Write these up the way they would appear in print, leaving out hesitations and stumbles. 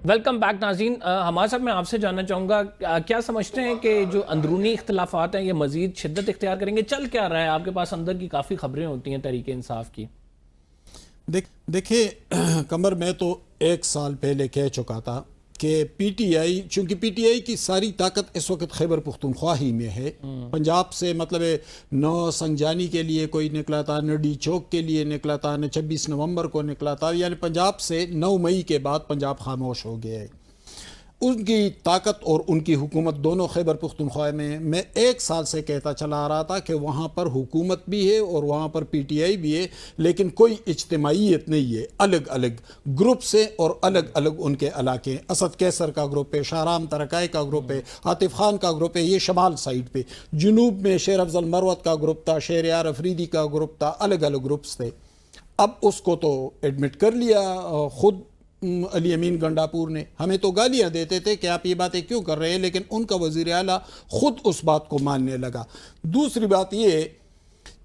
Welcome back ناظرین. ہمارے صاحب میں آپ سے جاننا چاہوں گا کیا سمجھتے ہیں کہ جو اندرونی اختلافات ہیں یہ مزید شدت اختیار کریں گے؟ چل کیا رہا ہے؟ آپ کے پاس اندر کی کافی خبریں ہوتی ہیں تحریک انصاف کی. دیکھیں قمر، میں تو 1 سال پہلے کہہ چکا تھا کہ پی ٹی آئی، چونکہ پی ٹی آئی کی ساری طاقت اس وقت خیبر پختونخوا ہی میں ہے. پنجاب سے مطلب نو سنجانی کے لیے کوئی نکلا تھا، نہ ڈی چوک کے لیے نکلا تھا، نہ 26 نومبر کو نکلا تھا. یعنی پنجاب سے 9 مئی کے بعد پنجاب خاموش ہو گیا ہے. ان کی طاقت اور ان کی حکومت دونوں خیبر پختونخوا میں 1 سال سے کہتا چلا آ رہا تھا کہ وہاں پر حکومت بھی ہے اور وہاں پر پی ٹی آئی بھی ہے، لیکن کوئی اجتماعیت نہیں ہے. الگ الگ گروپ سے اور الگ الگ ان کے علاقے ہیں. اسد کیسر کا گروپ ہے، شاہرام ترکائے کا گروپ ہے، عاطف خان کا گروپ ہے، یہ شمال سائڈ پہ. جنوب میں شیر افضل مروت کا گروپ تھا، شہریار افریدی کا گروپ تھا، الگ الگ گروپس تھے. اب اس کو تو ایڈمٹ کر لیا خود علی امین گنڈاپور نے. ہمیں تو گالیاں دیتے تھے کہ آپ یہ باتیں کیوں کر رہے ہیں، لیکن ان کا وزیر اعلیٰ خود اس بات کو ماننے لگا. دوسری بات یہ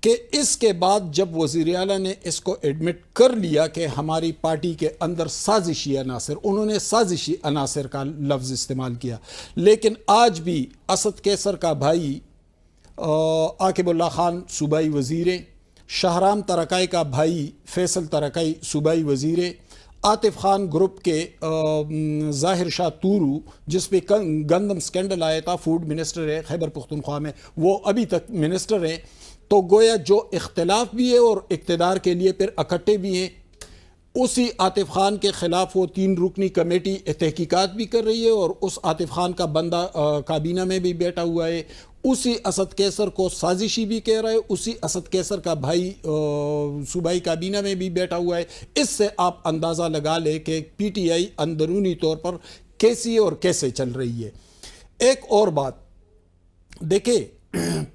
کہ اس کے بعد جب وزیر اعلیٰ نے اس کو ایڈمٹ کر لیا کہ ہماری پارٹی کے اندر سازشی عناصر، انہوں نے سازشی عناصر کا لفظ استعمال کیا، لیکن آج بھی اسد کیسر کا بھائی عاقب اللہ خان صوبائی وزیر، شاہرام ترکائی کا بھائی فیصل ترکائی صوبائی وزیر، عاطف خان گروپ کے ظاہر شاہ تورو جس پہ گندم سکینڈل آیا تھا، فوڈ منسٹر ہے خیبر پختونخوا میں، وہ ابھی تک منسٹر ہے. تو گویا جو اختلاف بھی ہے اور اقتدار کے لیے پھر اکٹھے بھی ہیں. اسی عاطف خان کے خلاف وہ 3 رکنی کمیٹی تحقیقات بھی کر رہی ہے اور اس عاطف خان کا بندہ کابینہ میں بھی بیٹھا ہوا ہے. اسی اسد کیسر کو سازشی بھی کہہ رہا ہے، اسی اسد کیسر کا بھائی صوبائی کابینہ میں بھی بیٹھا ہوا ہے. اس سے آپ اندازہ لگا لیں کہ پی ٹی آئی اندرونی طور پر کیسی اور کیسے چل رہی ہے. ایک اور بات دیکھیں،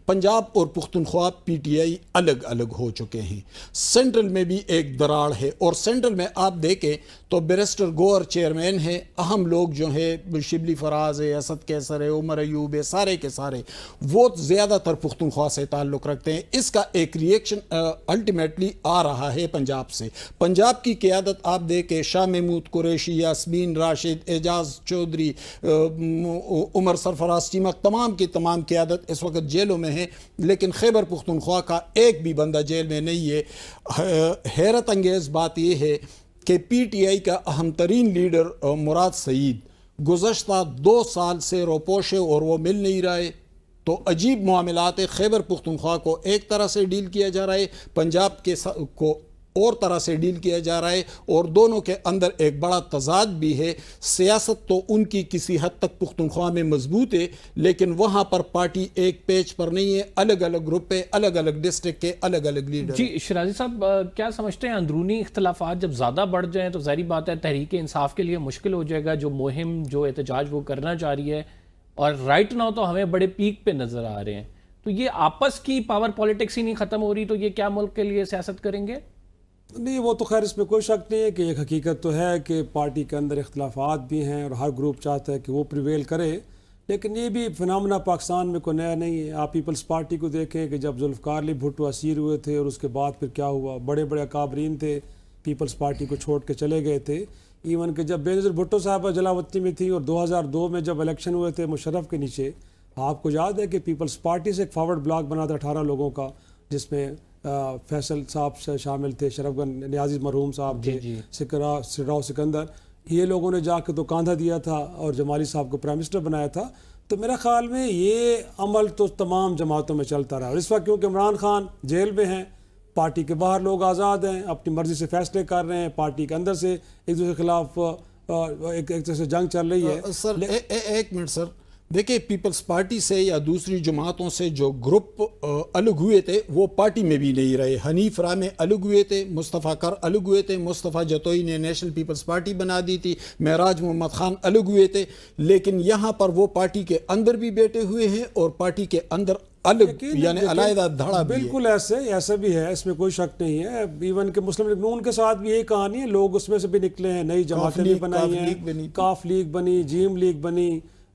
پنجاب اور پختونخوا پی ٹی آئی الگ الگ ہو چکے ہیں. سینٹرل میں بھی ایک دراڑ ہے، اور سینٹرل میں آپ دیکھیں تو بیرسٹر گوہر چیئرمین ہے. اہم لوگ جو ہیں شبلی فراز ہے، اسد کیسر ہے، عمر ایوب ہے، سارے کے سارے وہ زیادہ تر پختونخوا سے تعلق رکھتے ہیں. اس کا ایک ریئیکشن الٹیمیٹلی آ رہا ہے پنجاب سے. پنجاب کی قیادت آپ دیکھیں، شاہ محمود قریشی، یاسمین راشد، اعجاز چودھری، عمر سرفراز چیمک، تمام کی تمام قیادت اس وقت جیلوں میں ہے، لیکن خیبر پختونخوا کا ایک بھی بندہ جیل میں نہیں ہے. حیرت انگیز بات یہ ہے کہ پی ٹی آئی کا اہم ترین لیڈر مراد سعید گزشتہ 2 سال سے روپوش ہے اور وہ مل نہیں رہا ہے. تو عجیب معاملات ہے. خیبر پختونخوا کو ایک طرح سے ڈیل کیا جا رہا ہے، پنجاب کے کو اور طرح سے ڈیل کیا جا رہا ہے، اور دونوں کے اندر ایک بڑا تضاد بھی ہے. سیاست تو ان کی کسی حد تک پختونخوا میں مضبوط ہے، لیکن وہاں پر پارٹی ایک پیج پر نہیں ہے، الگ الگ گروپ ہے، الگ الگ ڈسٹرکٹ کے الگ الگ لیڈر. جی شرازی صاحب، کیا سمجھتے ہیں اندرونی اختلافات جب زیادہ بڑھ جائیں تو ظاہری بات ہے تحریک انصاف کے لیے مشکل ہو جائے گا جو مہم، جو احتجاج وہ کرنا چاہ رہی ہے، اور رائٹ ناؤ تو ہمیں بڑے پیک پہ نظر آ رہے ہیں. تو یہ آپس کی پاور پالیٹکس ہی نہیں ختم ہو رہی تو یہ کیا ملک کے لیے سیاست کریں گے؟ نہیں، وہ تو خیر اس میں کوئی شک نہیں ہے کہ ایک حقیقت تو ہے کہ پارٹی کے اندر اختلافات بھی ہیں اور ہر گروپ چاہتا ہے کہ وہ پریویل کرے، لیکن یہ بھی فنامنا پاکستان میں کوئی نیا نہیں ہے. آپ پیپلز پارٹی کو دیکھیں کہ جب ذوالفقار علی بھٹو اسیر ہوئے تھے اور اس کے بعد پھر کیا ہوا، بڑے بڑے اکابرین تھے پیپلز پارٹی کو چھوڑ کے چلے گئے تھے. ایون کہ جب بے نظیر بھٹو صاحبہ جلاوطنی میں تھی اور 2002 میں جب الیکشن ہوئے تھے مشرف کے نیچے، آپ کو یاد ہے کہ پیپلز پارٹی سے ایک فارورڈ بلاک بنا تھا 18 لوگوں کا، جس میں فیصل صاحب سے شامل تھے، شرف گن نیازی مرحوم صاحب تھے، سراو سکندر، یہ لوگوں نے جا کے تو کاندھا دیا تھا اور جمالی صاحب کو پرائم منسٹر بنایا تھا. تو میرا خیال میں یہ عمل تو تمام جماعتوں میں چلتا رہا. اور اس وقت کیونکہ عمران خان جیل میں ہیں، پارٹی کے باہر لوگ آزاد ہیں، اپنی مرضی سے فیصلے کر رہے ہیں، پارٹی کے اندر سے ایک دوسرے کے خلاف ایک طرح سے جنگ چل رہی ہے. سر ایک منٹ سر، دیکھیں پیپلز پارٹی سے یا دوسری جماعتوں سے جو گروپ الگ ہوئے تھے وہ پارٹی میں بھی نہیں رہے. حنیف رامے الگ ہوئے تھے، مصطفیٰ کر الگ ہوئے تھے، مصطفیٰ جتوئی نے نیشنل پیپلز پارٹی بنا دی تھی، معراج محمد خان الگ ہوئے تھے، لیکن یہاں پر وہ پارٹی کے اندر بھی بیٹھے ہوئے ہیں اور پارٹی کے اندر الگ یعنی علیحدہ دھڑا بھی ہے. بالکل ایسا بھی ہے، اس میں کوئی شک نہیں ہے. ایون کہ مسلم لیگ نون کے ساتھ بھی یہی کہانی ہے، لوگ اس میں سے بھی نکلے ہیں، نئی جماعتیں بھی بنائی ہیں، کاف لیگ بنی، جیم لیگ بنی،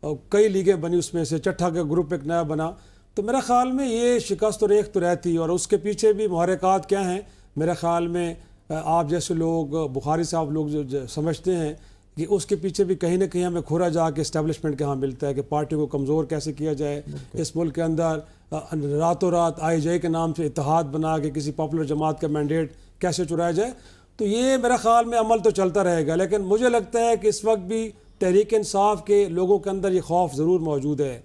اور کئی لیگیں بنی، اس میں سے چٹھا کا گروپ ایک نیا بنا. تو میرا خیال میں یہ شکست اور ریخت تو رہتی، اور اس کے پیچھے بھی محرکات کیا ہیں. میرے خیال میں آپ جیسے لوگ، بخاری صاحب لوگ جو سمجھتے ہیں کہ اس کے پیچھے بھی کہیں نہ کہیں ہمیں کھورا جا کے اسٹیبلشمنٹ کے ہاں ملتا ہے کہ پارٹی کو کمزور کیسے کیا جائے. اس ملک کے اندر راتوں رات IJ کے نام سے اتحاد بنا کے کسی پاپولر جماعت کا مینڈیٹ کیسے چرایا جائے. تو یہ میرا خیال میں عمل تو چلتا رہے گا، لیکن مجھے لگتا ہے کہ اس وقت بھی تحریک انصاف کے لوگوں کے اندر یہ خوف ضرور موجود ہے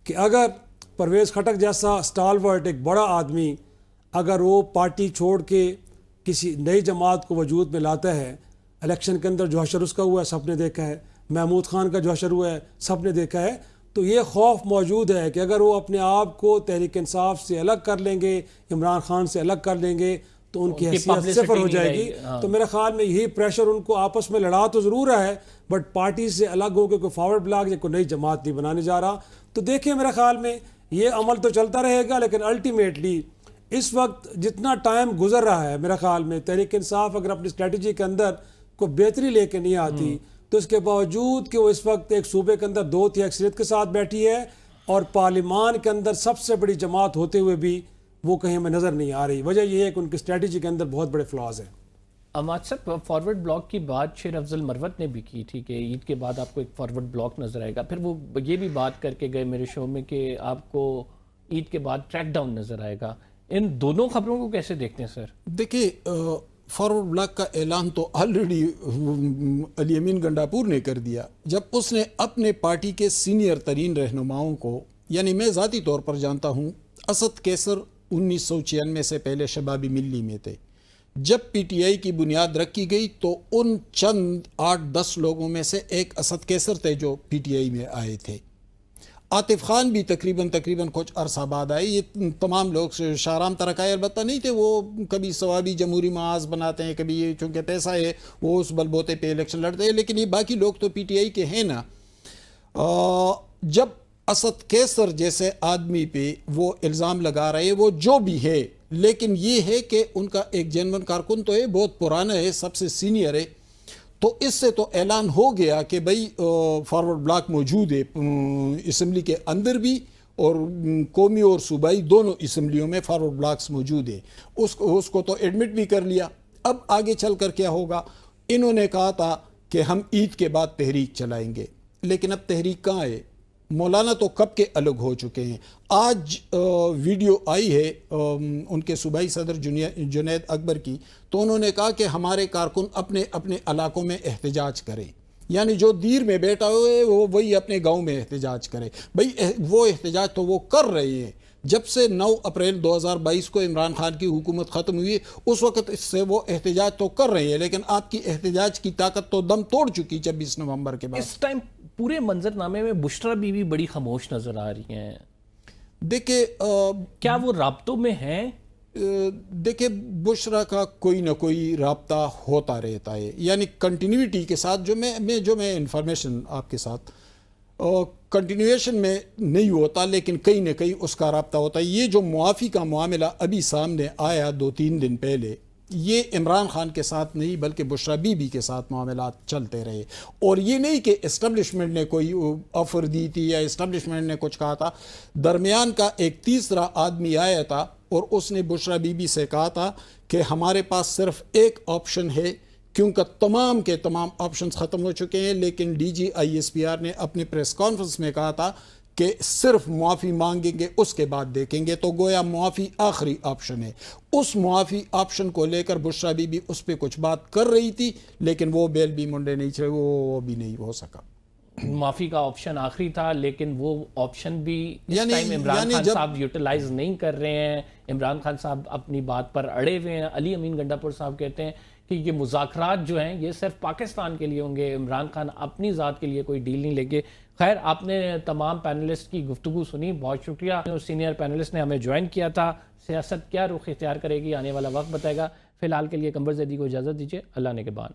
کہ اگر پرویز خٹک جیسا اسٹالورٹ ایک بڑا آدمی اگر وہ پارٹی چھوڑ کے کسی نئی جماعت کو وجود میں لاتا ہے، الیکشن کے اندر جو حشر اس کا ہوا ہے سب نے دیکھا ہے، محمود خان کا جو حشر ہوا ہے سب نے دیکھا ہے، تو یہ خوف موجود ہے کہ اگر وہ اپنے آپ کو تحریک انصاف سے الگ کر لیں گے، عمران خان سے الگ کر لیں گے تو ان کی حیثیت صفر ہو جائے گی. تو میرے خیال میں یہی پریشر ان کو آپس میں لڑا تو ضرور رہا ہے، بٹ پارٹی سے الگ ہو کے کوئی فارورڈ بلاک یا کوئی نئی جماعت نہیں بنانے جا رہا. تو دیکھیں میرے خیال میں یہ عمل تو چلتا رہے گا، لیکن الٹیمیٹلی اس وقت جتنا ٹائم گزر رہا ہے میرے خیال میں تحریک انصاف اگر اپنی اسٹریٹجی کے اندر کوئی بہتری لے کے نہیں آتی تو اس کے باوجود کہ وہ اس وقت ایک صوبے کے اندر 2/3 اکثریت کے ساتھ بیٹھی ہے اور پارلیمان کے اندر سب سے بڑی جماعت ہوتے ہوئے بھی وہ کہیں ہمیں نظر نہیں آ رہی. وجہ یہ ہے کہ ان کی اسٹریٹجی کے اندر بہت بڑے فلاز ہیں. اماد صاحب، فارورڈ بلاک کی بات شیر افضل مروت نے بھی کی تھی کہ عید کے بعد آپ کو ایک فارورڈ بلاک نظر آئے گا، پھر وہ یہ بھی بات کر کے گئے میرے شو میں کہ آپ کو عید کے بعد ٹریک ڈاؤن نظر آئے گا. ان دونوں خبروں کو کیسے دیکھتے ہیں سر؟ دیکھیے فارورڈ بلاک کا اعلان تو آلریڈی علی امین گنڈاپور نے کر دیا جب اس نے اپنے پارٹی کے سینئر ترین رہنماؤں کو، یعنی میں ذاتی طور پر جانتا ہوں اسد کیسر 1996 سے پہلے شبابی ملی میں تھے. جب PTI کی بنیاد رکھی گئی تو ان چند 8-10 لوگوں میں سے ایک اسد کیسر تھے جو PTI میں آئے تھے. عاطف خان بھی تقریباً کچھ عرصہ بعد آئے. یہ تمام لوگ شاہرام ترکائی البتہ نہیں تھے، وہ کبھی ثوابی جمہوری محاذ بناتے ہیں، کبھی یہ چونکہ پیسہ ہے وہ اس بل بوتے پہ الیکشن لڑتے ہیں، لیکن یہ باقی لوگ تو PTI کے ہیں نا. جب اسد کیسر جیسے آدمی پہ وہ الزام لگا رہے، وہ جو بھی ہے، لیکن یہ ہے کہ ان کا ایک جینون کارکن تو ہے، بہت پرانا ہے، سب سے سینئر ہے، تو اس سے تو اعلان ہو گیا کہ بھئی فارورڈ بلاک موجود ہے اسمبلی کے اندر بھی، اور قومی اور صوبائی دونوں اسمبلیوں میں فارورڈ بلاکس موجود ہے. اس کو تو ایڈمٹ بھی کر لیا. اب آگے چل کر کیا ہوگا؟ انہوں نے کہا تھا کہ ہم عید کے بعد تحریک چلائیں گے، لیکن اب تحریک کہاں ہے؟ مولانا تو کب کے الگ ہو چکے ہیں. آج ویڈیو آئی ہے ان کے صوبائی صدر جنید اکبر کی، تو انہوں نے کہا کہ ہمارے کارکن اپنے اپنے علاقوں میں احتجاج کریں، یعنی جو دیر میں بیٹھا ہوئے وہ وہی اپنے گاؤں میں احتجاج کرے. بھئی وہ احتجاج تو وہ کر رہے ہیں. جب سے 9 اپریل 2022 کو عمران خان کی حکومت ختم ہوئی اس وقت اس سے وہ احتجاج تو کر رہے ہیں، لیکن آپ کی احتجاج کی طاقت تو دم توڑ چکی 26 نومبر کے بعد. اس ٹائم پورے منظر نامے میں بشرا بی بھی بڑی خاموش نظر آ رہی ہیں. دیکھیں کیا وہ رابطوں میں ہیں؟ دیکھیں بشرا کا کوئی نہ کوئی رابطہ ہوتا رہتا ہے، یعنی کنٹینیوٹی کے ساتھ جو میں انفارمیشن آپ کے ساتھ کنٹینیویشن میں نہیں ہوتا، لیکن کہیں نہ کہیں اس کا رابطہ ہوتا ہے. یہ جو معافی کا معاملہ ابھی سامنے آیا 2-3 دن پہلے، یہ عمران خان کے ساتھ نہیں بلکہ بشرا بی بی کے ساتھ معاملات چلتے رہے. اور یہ نہیں کہ اسٹیبلشمنٹ نے کوئی آفر دی تھی یا اسٹیبلشمنٹ نے کچھ کہا تھا. درمیان کا ایک تیسرا آدمی آیا تھا اور اس نے بشرا بی بی سے کہا تھا کہ ہمارے پاس صرف ایک آپشن ہے، کیونکہ تمام کے تمام آپشنز ختم ہو چکے ہیں. لیکن DG ISPR نے اپنی پریس کانفرنس میں کہا تھا کہ صرف معافی مانگیں گے اس کے بعد دیکھیں گے، تو گویا معافی آخری آپشن ہے. اس معافی آپشن کو لے کر بشرا بی بی اس پہ کچھ بات کر رہی تھی، لیکن وہ بیل بھی منڈے نہیں چھے، وہ بھی نہیں ہو سکا. معافی کا آپشن آخری تھا، لیکن وہ آپشن بھی اس ٹائم عمران خان صاحب یوٹیلائز نہیں کر رہے ہیں. عمران خان صاحب اپنی بات پر اڑے ہوئے ہیں. علی امین گنڈاپور صاحب کہتے ہیں کہ یہ مذاکرات جو ہیں یہ صرف پاکستان کے لیے ہوں گے، عمران خان اپنی ذات کے لیے کوئی ڈیل نہیں لیں گے. خیر، آپ نے تمام پینلسٹ کی گفتگو سنی، بہت شکریہ. سینئر پینلسٹ نے ہمیں جوائن کیا تھا. سیاست کیا رخ اختیار کرے گی آنے والا وقت بتائے گا. فی الحال کے لیے قمر زیدی کو اجازت دیجیے. اللہ نے کے بان.